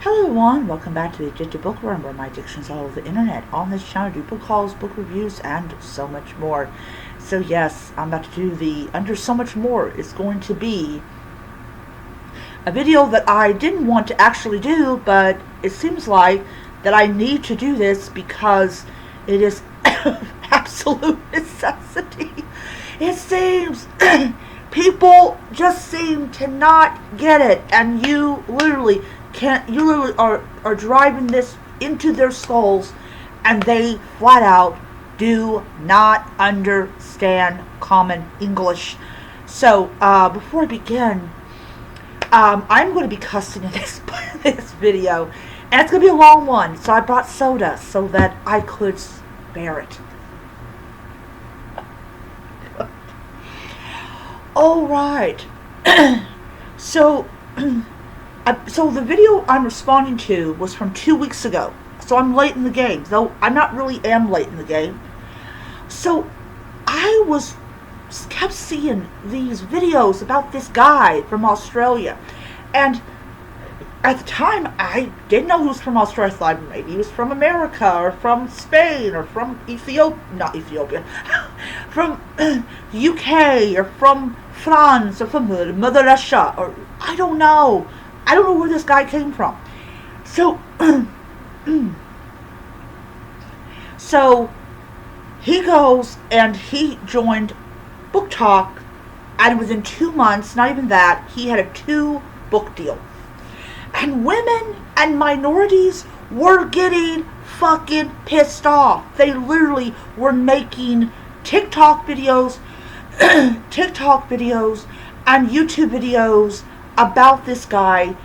Hello everyone, welcome back to the Addicted Bookworm, where my addictions all over the internet. On this channel I do book hauls, book reviews, and so much more. So yes, I'm about to do the Under So Much More. It's going to be a video that I didn't want to actually do, but it seems like that I need to do this because it is absolute necessity. It seems people just seem to not get it, and you literally are driving this into their skulls, and they flat out do not understand common English. So before I begin, I'm going to be cussing in this this video, and it's going to be a long one, so I brought soda so that I could spare it. All right. So the video I'm responding to was from 2 weeks ago. So I'm late in the game, though I not really am late in the game. So I kept seeing these videos about this guy from Australia, and at the time I didn't know he was from Australia. I thought maybe he was from America or from Spain or from not Ethiopia, from UK or from France or from Mother Russia, or I don't know. I don't know where this guy came from. So, so he goes and he joined Book Talk, and within 2 months, not even that, he had a 2-book deal. And women and minorities were getting fucking pissed off. They literally were making TikTok videos, and YouTube videos about this guy,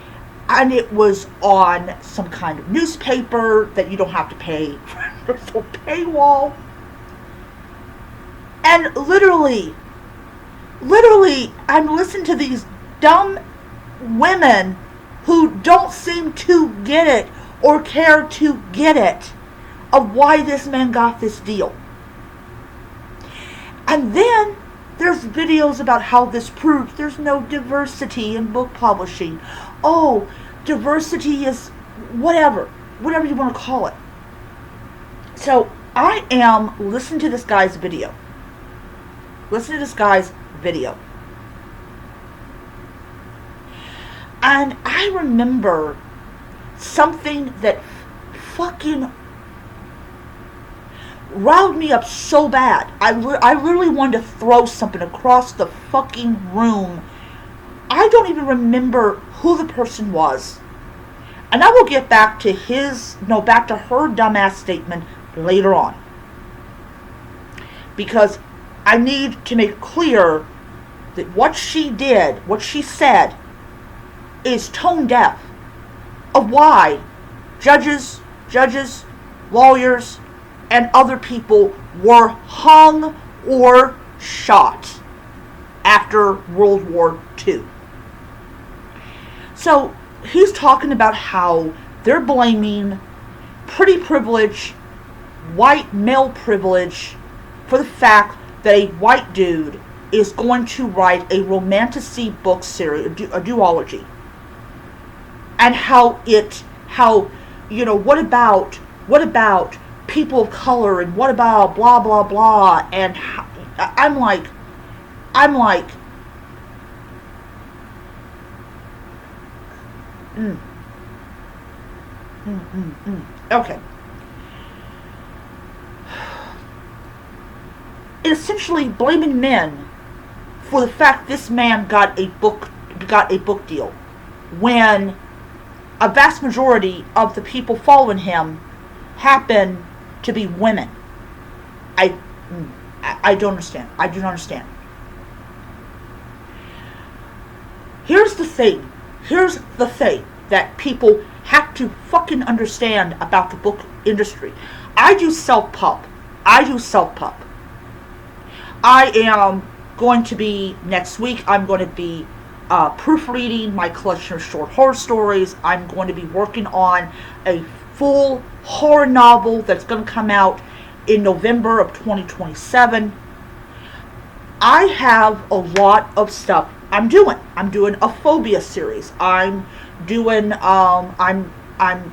and it was on some kind of newspaper that you don't have to pay for paywall. And literally, I'm listening to these dumb women who don't seem to get it or care to get it of why this man got this deal. And then there's videos about how this proves there's no diversity in book publishing. Oh, diversity is whatever you want to call it. So I am listening to this guy's video. And I remember something that fucking riled me up so bad. I literally wanted to throw something across the fucking room. I don't even remember who the person was. And I will get back to back to her dumbass statement later on. Because I need to make clear that what she said, is tone deaf of why judges, lawyers, and other people were hung or shot after World War II. So he's talking about how they're blaming pretty privilege, white male privilege, for the fact that a white dude is going to write a romantasy book series, a duology. And what about people of color, and what about blah blah blah, and I'm like okay. Essentially blaming men for the fact this man got a book deal, when a vast majority of the people following him happen to be women. I don't understand. I do not understand. Here's the thing that people have to fucking understand about the book industry. I do self-pub. I am going to be, next week, I'm going to be proofreading my collection of short horror stories. I'm going to be working on a full horror novel that's going to come out in November of 2027. I have a lot of stuff I'm doing. I'm doing a phobia series. I'm I'm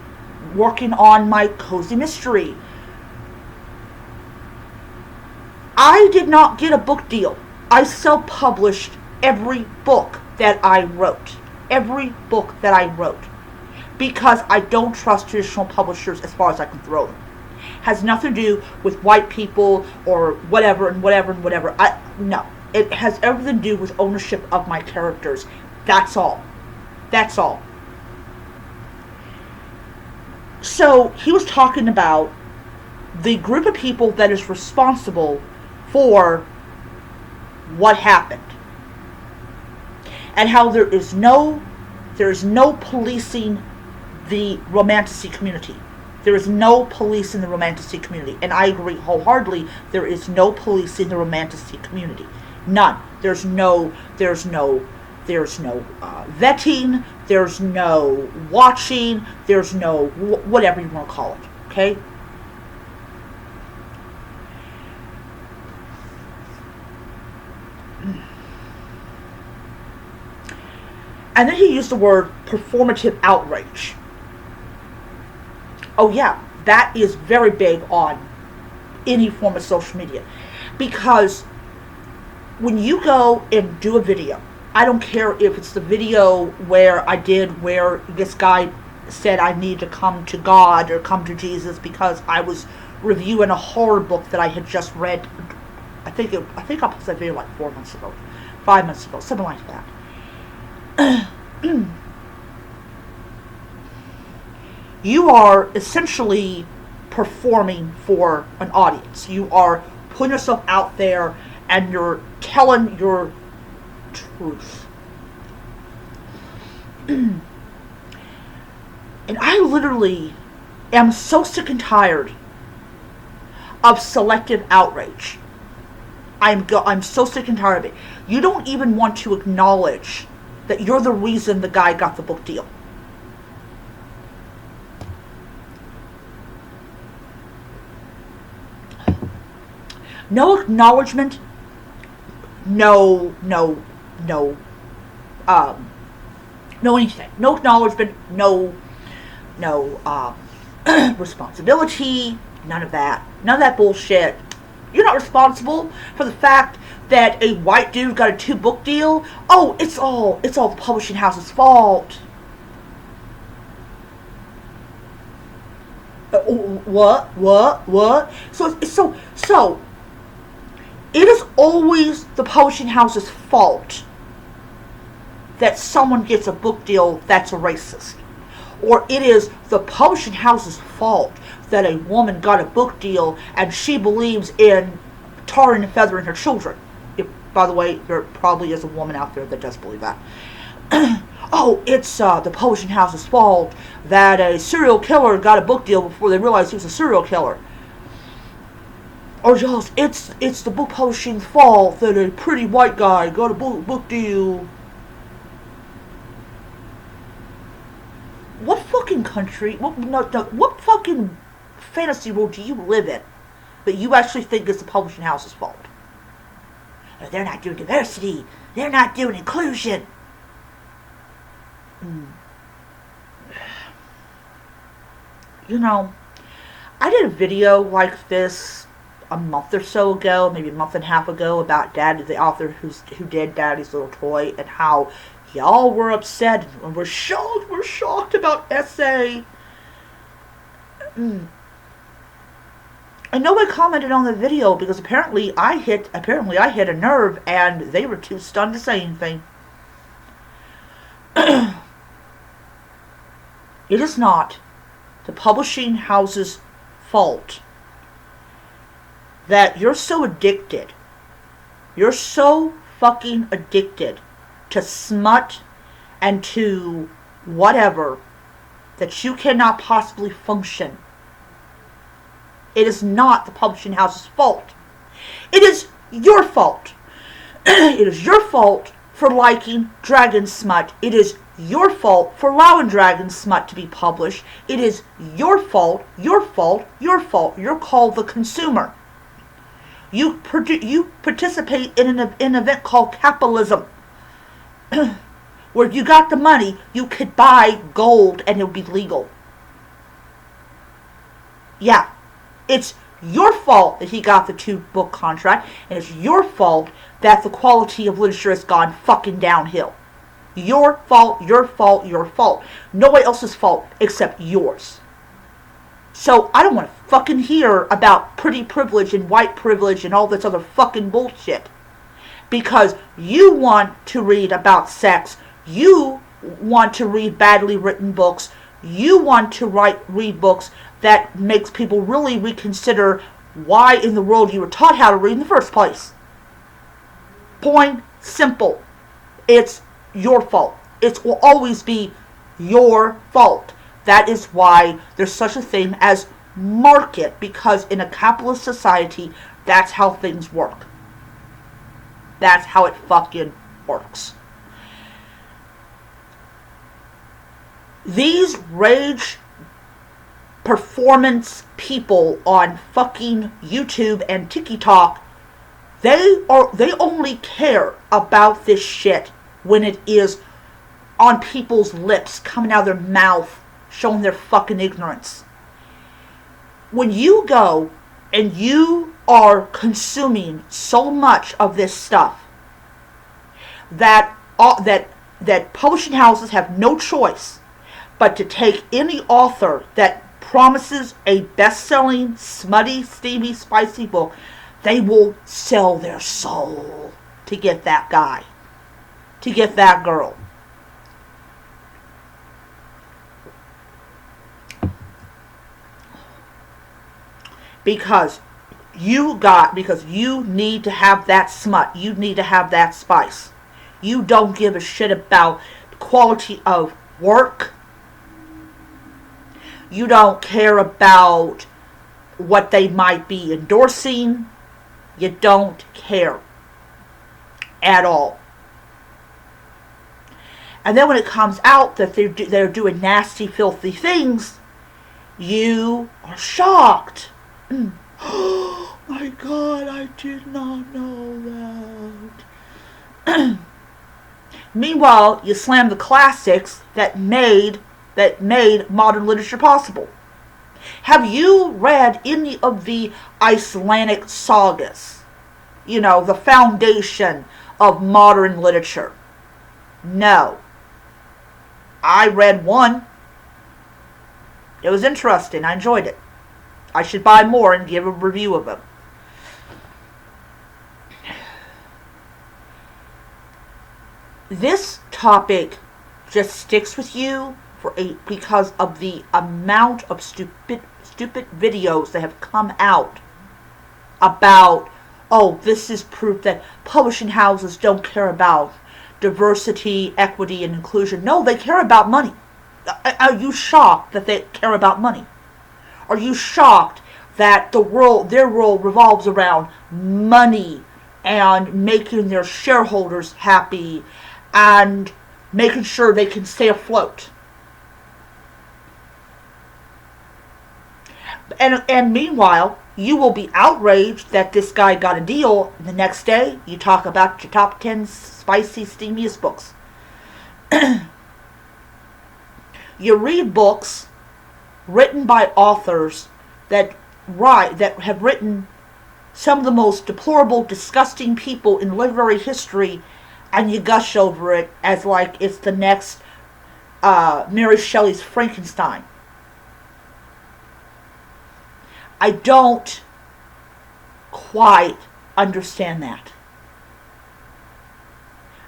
working on my cozy mystery. I did not get a book deal. I self-published every book that I wrote. Every book that I wrote. Because I don't trust traditional publishers as far as I can throw them. Has nothing to do with white people or whatever and whatever and whatever. No. It has everything to do with ownership of my characters. That's all. That's all. So he was talking about the group of people that is responsible for what happened. And how there is no policing the romanticy community. There is no police in the romanticy community. And I agree wholeheartedly, there is no police in the romanticy community. None. There's no vetting, there's no watching, there's no whatever you want to call it. Okay? And then he used the word performative outrage. Oh yeah, that is very big on any form of social media. Because when you go and do a video, I don't care if it's the video where this guy said I need to come to God or come to Jesus because I was reviewing a horror book that I had just read. I think I posted that video like 4 months ago, 5 months ago, something like that. You are essentially performing for an audience. You are putting yourself out there and you're telling your truth. And I literally am so sick and tired of selective outrage. I'm so sick and tired of it. You don't even want to acknowledge that you're the reason the guy got the book deal. No acknowledgement, no anything. No acknowledgement, no responsibility, none of that. None of that bullshit. You're not responsible for the fact that a white dude got a 2-book deal. Oh, it's all the publishing house's fault. What? So it is always the publishing house's fault that someone gets a book deal that's a racist. Or it is the publishing house's fault that a woman got a book deal and she believes in tarring and feathering her children. By the way, there probably is a woman out there that does believe that. Oh, it's the publishing house's fault that a serial killer got a book deal before they realized he was a serial killer. Or just, it's the book publishing's fault that a pretty white guy got a book deal. What fucking country, what fucking fantasy world do you live in that you actually think it's the publishing house's fault? They're not doing diversity. They're not doing inclusion. You know, I did a video like this a month or so ago, maybe a month and a half ago, about Daddy, the author who did Daddy's Little Toy, and how y'all were upset and we're shocked about SA. And nobody commented on the video because apparently I hit a nerve and they were too stunned to say anything. It is not the publishing house's fault that you're so addicted. You're so fucking addicted to smut and to whatever that you cannot possibly function. It is not the publishing house's fault. It is your fault. It is your fault for liking dragon smut. It is your fault for allowing dragon smut to be published. It is your fault. You're called the consumer. You participate in an event called capitalism. Where you got the money, you could buy gold and it would be legal. Yeah, it's your fault that he got the 2-book contract, and it's your fault that the quality of literature has gone fucking downhill. Your fault, your fault, your fault. Nobody else's fault except yours. So I don't want to fucking hear about pretty privilege and white privilege and all this other fucking bullshit. Because you want to read about sex, you want to read badly written books, you want to read books that makes people really reconsider why in the world you were taught how to read in the first place. Point simple. It's your fault. It will always be your fault. That is why there's such a thing as market, because in a capitalist society, that's how things work. That's how it fucking works. These rage performance people on fucking YouTube and TikTok, they only care about this shit when it is on people's lips, coming out of their mouth, showing their fucking ignorance. When you go and you are consuming so much of this stuff that publishing houses have no choice but to take any author that promises a best-selling, smutty, steamy, spicy book, they will sell their soul to get that guy, to get that girl. Because you need to have that smut. You need to have that spice. You don't give a shit about quality of work. You don't care about what they might be endorsing. You don't care at all. And then when it comes out that they're doing nasty, filthy things, you are shocked. Oh my God, I did not know that. Meanwhile, you slam the classics that made modern literature possible. Have you read any of the Icelandic sagas? You know, the foundation of modern literature. No. I read one. It was interesting. I enjoyed it. I should buy more and give a review of them. This topic just sticks with you because of the amount of stupid videos that have come out about, oh, this is proof that publishing houses don't care about diversity, equity, and inclusion. No, they care about money. Are you shocked that they care about money? Are you shocked that their world revolves around money and making their shareholders happy and making sure they can stay afloat? And meanwhile, you will be outraged that this guy got a deal, and the next day you talk about your top 10 spicy, steamiest books. You read books written by authors that have written some of the most deplorable, disgusting people in literary history, and you gush over it as like it's the next Mary Shelley's Frankenstein. I don't quite understand that.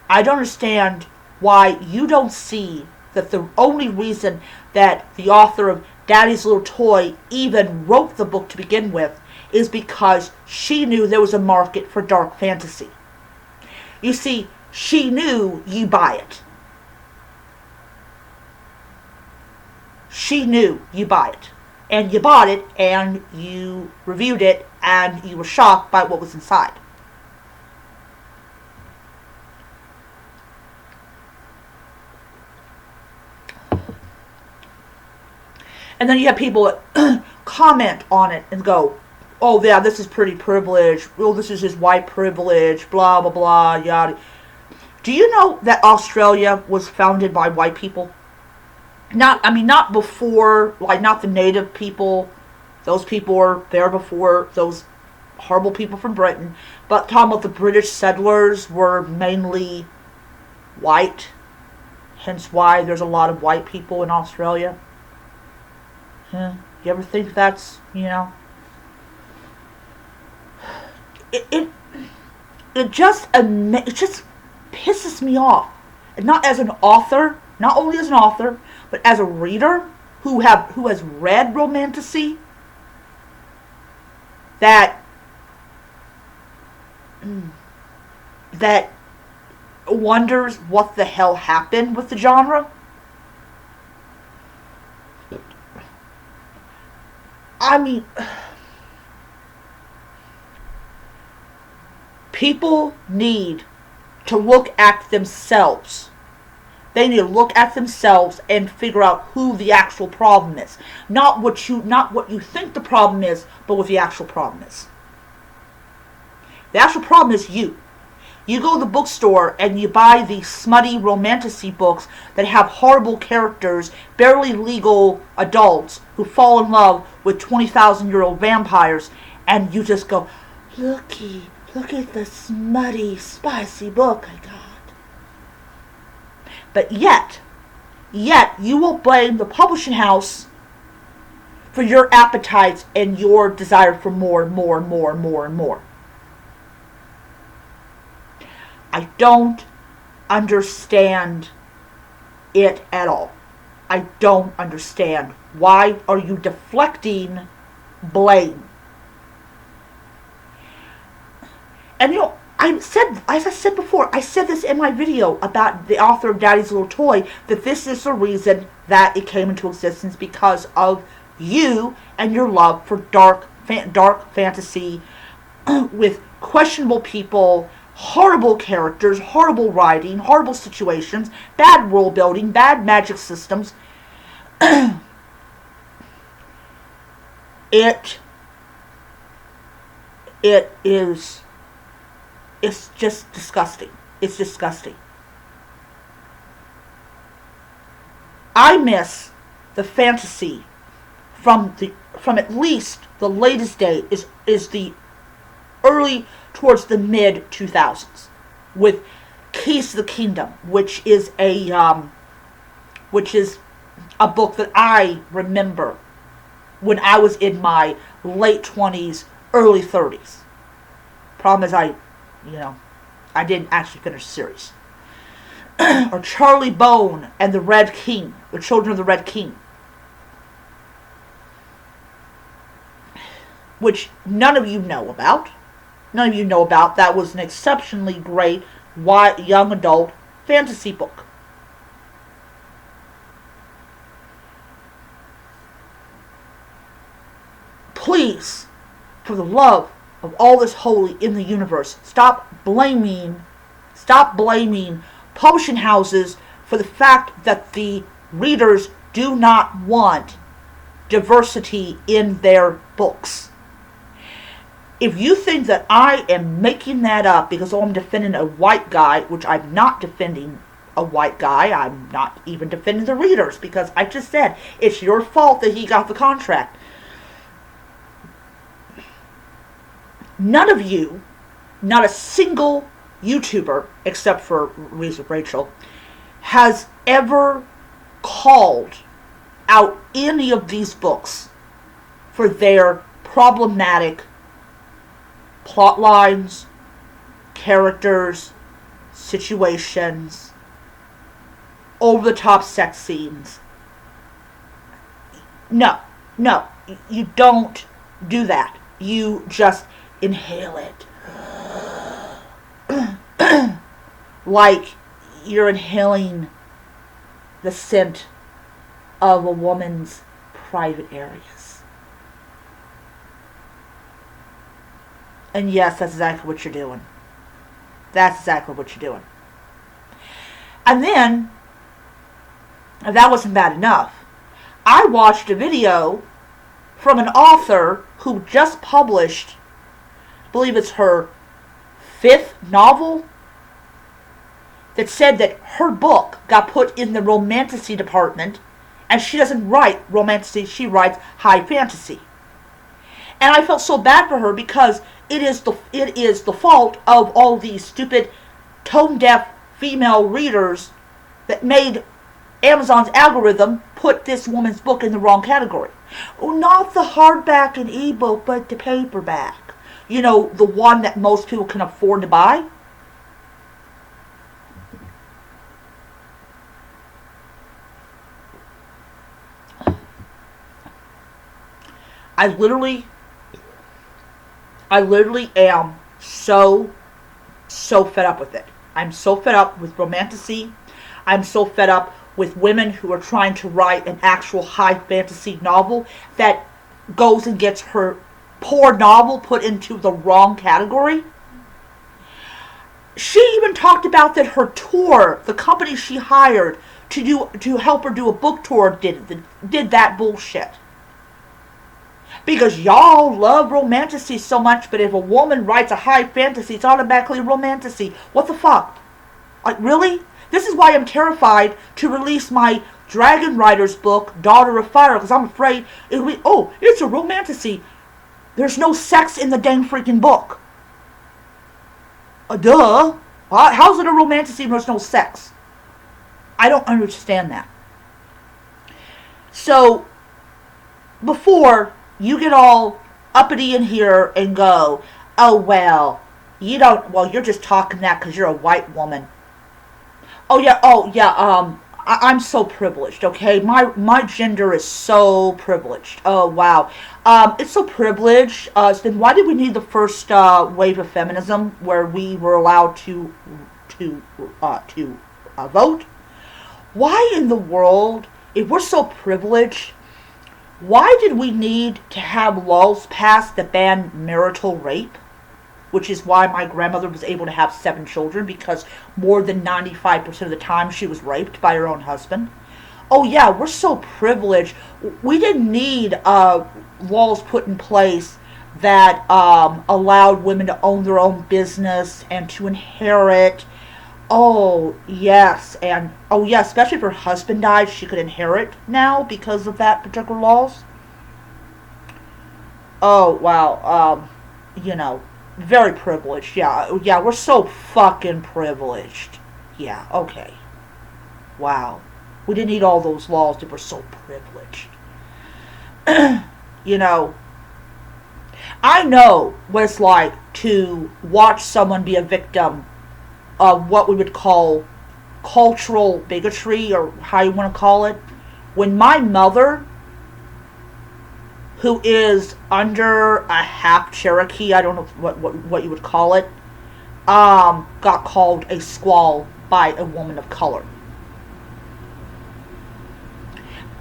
I don't understand why you don't see that the only reason that the author of Daddy's Little Toy even wrote the book to begin with is because she knew there was a market for dark fantasy. You see, she knew you buy it. She knew you buy it. And you bought it, and you reviewed it, and you were shocked by what was inside. And then you have people that comment on it and go, oh yeah, this is pretty privilege. Oh, this is just white privilege, blah, blah, blah, yada. Do you know that Australia was founded by white people? Not before, like not the native people Those people were there before those horrible people from Britain. But talking about the British settlers were mainly white. Hence why there's a lot of white people in Australia. You ever think that's, it just pisses me off. And not as an author, not only as an author, but as a reader who has read romantasy, that wonders what the hell happened with the genre. I mean, people need to look at themselves. They need to look at themselves and figure out who the actual problem is. Not what you think the problem is, but what the actual problem is. The actual problem is you. You go to the bookstore and you buy these smutty romantasy books that have horrible characters, barely legal adults who fall in love with 20,000-year-old vampires, and you just go, look at the smutty, spicy book I got. But yet you will blame the publishing house for your appetites and your desire for more and more and more and more and more. I don't understand it at all. I don't understand. Why are you deflecting blame? And as I said before, I said this in my video about the author of Daddy's Little Toy, that this is the reason that it came into existence, because of you and your love for dark fantasy with questionable people, horrible characters, horrible writing, horrible situations, bad world building, bad magic systems. It's just disgusting. It's disgusting. I miss the fantasy from at least the latest day is the early towards the mid 2000s with Keys to the Kingdom, which is a book that I remember when I was in my late 20s, early 30s. Problem is I didn't actually finish the series. Or Charlie Bone and the Red King, the Children of the Red King, which none of you know about. That was an exceptionally great young adult fantasy book. Please, for the love of all that's holy in the universe, stop blaming publishing houses for the fact that the readers do not want diversity in their books. If you think that I am making that up because I'm defending a white guy, which I'm not defending a white guy, I'm not even defending the readers, because I just said it's your fault that he got the contract. None of you, not a single YouTuber, except for Rachel, has ever called out any of these books for their problematic plot lines, characters, situations, over-the-top sex scenes. No, you don't do that. You just inhale it. Like you're inhaling the scent of a woman's private areas. And yes, that's exactly what you're doing. And then, if that wasn't bad enough, I watched a video from an author who just published, I believe it's her 5th novel, that said that her book got put in the romantasy department, and she doesn't write romantasy, she writes high fantasy. And I felt so bad for her because it is the fault of all these stupid tone deaf female readers that made Amazon's algorithm put this woman's book in the wrong category. Oh, not the hardback and ebook, but the paperback. You know, the one that most people can afford to buy. I literally am so fed up with it. I'm so fed up with romantasy. I'm so fed up with women who are trying to write an actual high fantasy novel that goes and gets her poor novel put into the wrong category. She even talked about that her tour, the company she hired to help her do a book tour, did that bullshit. Because y'all love romantasy so much, but if a woman writes a high fantasy, it's automatically romantasy. What the fuck? Like, really? This is why I'm terrified to release my Dragon Riders book, Daughter of Fire, because I'm afraid it'll be, oh, it's a romantasy. There's no sex in the dang freaking book. Duh. How's it a romantasy when there's no sex? I don't understand that. So, before you get all uppity in here and go, oh, well, you're just talking that because you're a white woman. Oh, yeah, I'm so privileged, okay? My gender is so privileged. Oh, wow. It's so privileged. Then why did we need the first wave of feminism where we were allowed to vote? Why in the world, if we're so privileged, why did we need to have laws passed that ban marital rape? Which is why my grandmother was able to have 7 children, because more than 95% of the time she was raped by her own husband. Oh yeah, we're so privileged. We didn't need laws put in place that allowed women to own their own business and to inherit. Oh yes, and oh yeah, especially if her husband died, she could inherit now because of that particular laws. Oh wow, very privileged. Yeah, we're so fucking privileged. Yeah, okay. Wow. We didn't need all those laws if we're so privileged. You know, I know what it's like to watch someone be a victim of what we would call cultural bigotry, or how you want to call it. When my mother, who is under a half Cherokee, I don't know what you would call it, got called a squaw by a woman of color.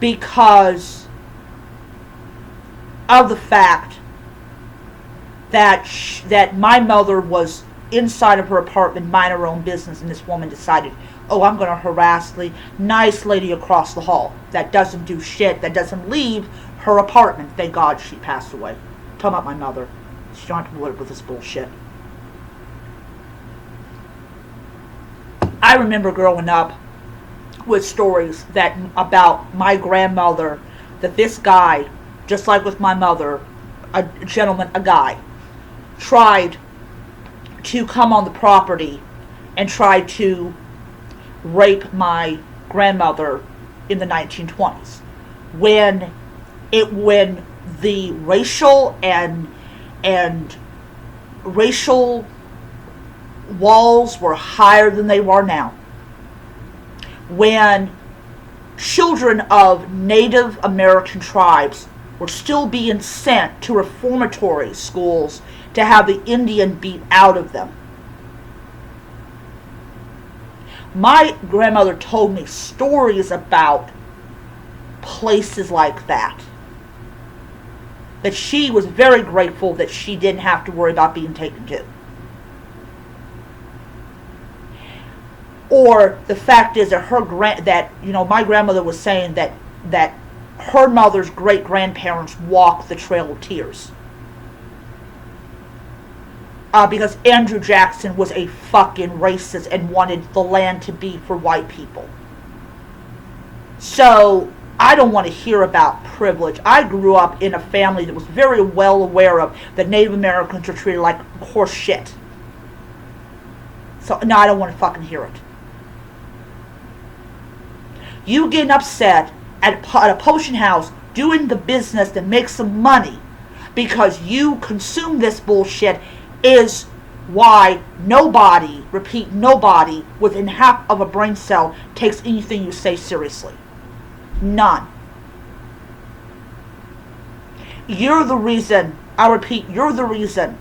Because of the fact that my mother was inside of her apartment minding her own business, and this woman decided, oh, I'm going to harass the nice lady across the hall that doesn't do shit, that doesn't leave her apartment. Thank God she passed away. I'm talking about my mother. She don't have to put up with this bullshit. I remember growing up with stories about my grandmother, that this guy, just like with my mother, a guy, tried to come on the property and tried to rape my grandmother in the 1920s. When the racial and racial walls were higher than they are now. When children of Native American tribes were still being sent to reformatory schools to have the Indian beat out of them. My grandmother told me stories about places like that. That she was very grateful that she didn't have to worry about being taken to. Or the fact is that my grandmother was saying that her mother's great grandparents walked the Trail of Tears. Because Andrew Jackson was a fucking racist and wanted the land to be for white people. So I don't want to hear about privilege. I grew up in a family that was very well aware of that Native Americans are treated like horse shit. So, no, I don't want to fucking hear it. You getting upset at a publishing house doing the business that makes some money because you consume this bullshit is why nobody, repeat, nobody within half of a brain cell takes anything you say seriously. None. You're the reason, I repeat, you're the reason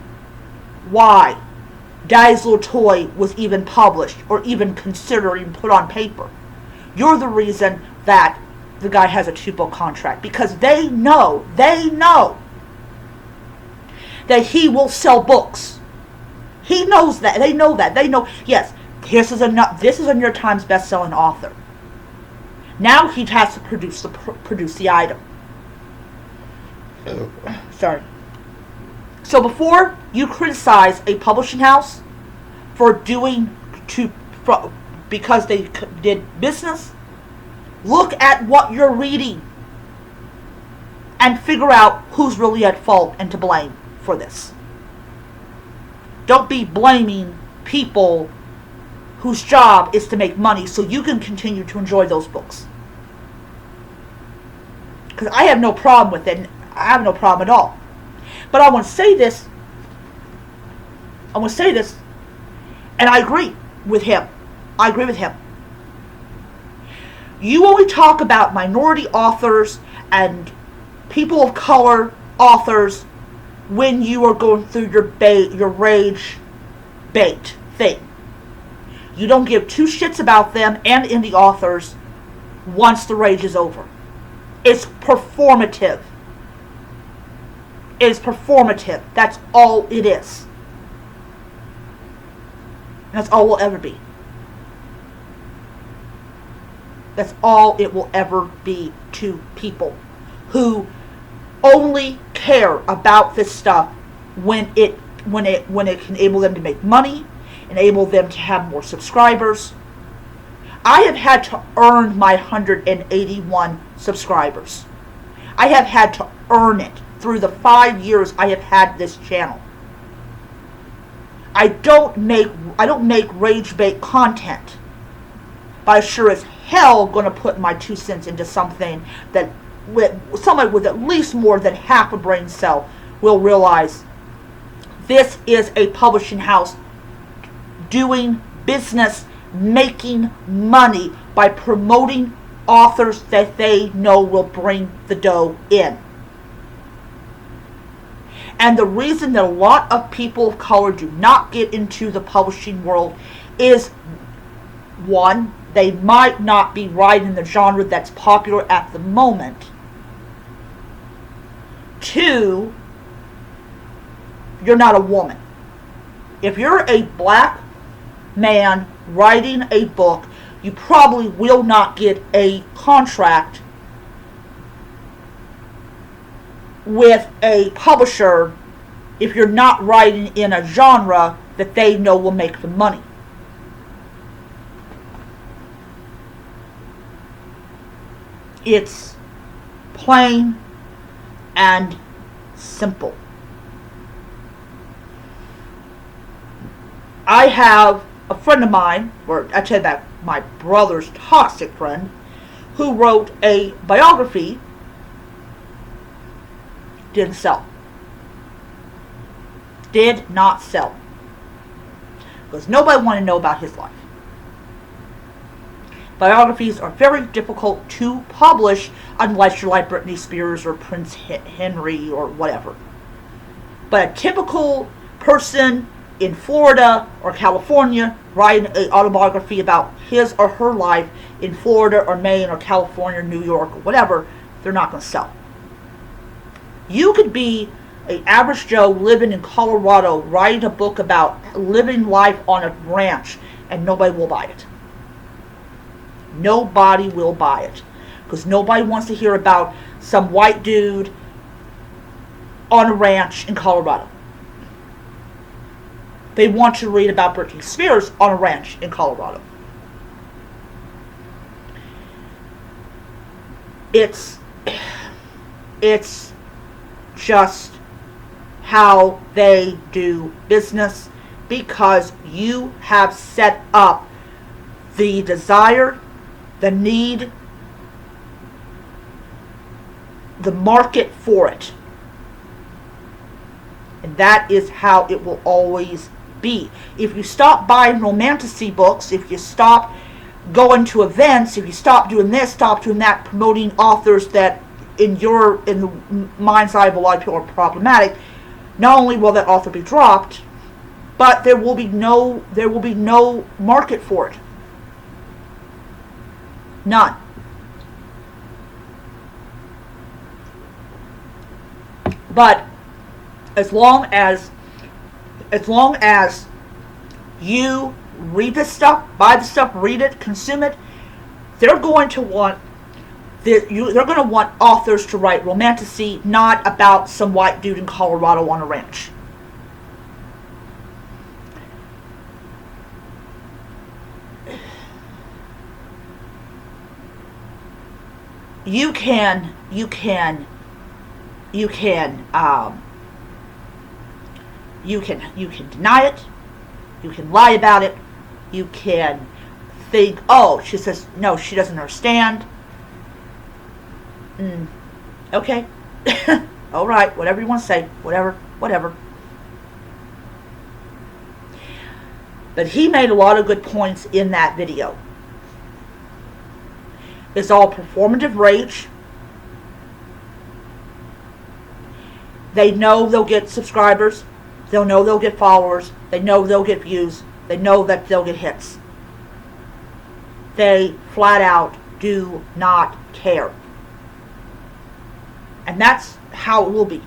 why Daddy's Little Toy was even published or even considered and put on paper. You're the reason that the guy has a 2-book contract, because they know that he will sell books. He knows that. They know that. They know, yes, this is a New York Times best-selling author. Now he has to produce the item. Sorry. So before you criticize a publishing house because they did business, look at what you're reading and figure out who's really at fault and to blame for this. Don't be blaming people whose job is to make money so you can continue to enjoy those books. Because I have no problem with it. I have no problem at all. But I want to say this. And I agree with him. You only talk about minority authors and people of color authors when you are going through your rage bait thing. You don't give two shits about them and indie authors once the rage is over. It's performative. It is performative. That's all it is. That's all it will ever be. That's all it will ever be to people who only care about this stuff when it can enable them to make money, enable them to have more subscribers. I have had to earn my 181 subscribers. I have had to earn it through the 5 years I have had this channel. I don't make rage bait content, but I sure as hell gonna put my 2 cents into something that somebody with at least more than half a brain cell will realize this is a publishing house doing business, making money by promoting authors that they know will bring the dough in. And the reason that a lot of people of color do not get into the publishing world is, one, they might not be writing the genre that's popular at the moment. 2, you're not a woman. If you're a black man writing a book, you probably will not get a contract with a publisher if you're not writing in a genre that they know will make the money. It's plain and simple. I have a friend of mine, or I tell you that my brother's toxic friend, who wrote a biography. Didn't sell. Did not sell. Because nobody wanted to know about his life. Biographies are very difficult to publish unless you're like Britney Spears or Prince Henry or whatever. But a typical person in Florida or California writing an autobiography about his or her life in Florida or Maine or California or New York or whatever, they're not going to sell. You could be an average Joe living in Colorado writing a book about living life on a ranch and nobody will buy it. Nobody will buy it. Because nobody wants to hear about some white dude on a ranch in Colorado. They want to read about Britney Spears on a ranch in Colorado. It's just how they do business, because you have set up the desire, the need, the market for it. And that is how it will always be. If you stop buying romantasy books, if you stop going to events, if you stop doing this, stop doing that, promoting authors that in the mind's eye of a lot of people are problematic, not only will that author be dropped, but there will be no market for it. None. But as long as you read this stuff, buy the stuff, read it, consume it, they're going to want authors to write romantasy, not about some white dude in Colorado on a ranch. You can deny it, you can lie about it, you can think, oh, she says, no, she doesn't understand. Okay. Alright, whatever you want to say, whatever. But he made a lot of good points in that video. It's all performative rage. They know they'll get subscribers. They'll know they'll get followers. They know they'll get views. They know that they'll get hits. They flat out do not care. And that's how it will be.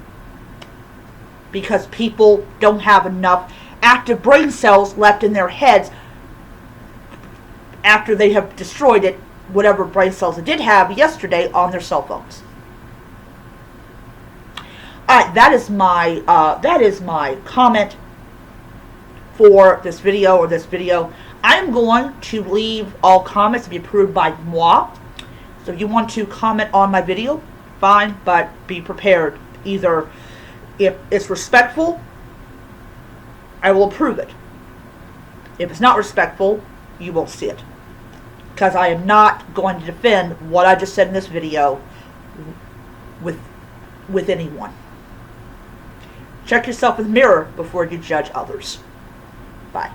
Because people don't have enough active brain cells left in their heads after they have destroyed it, whatever brain cells it did have yesterday, on their cell phones. Alright, that is my comment for this video. I am going to leave all comments to be approved by moi. So if you want to comment on my video, fine, but be prepared. Either if it's respectful, I will approve it. If it's not respectful, you won't see it. Because I am not going to defend what I just said in this video with anyone. Check yourself in the mirror before you judge others. Bye.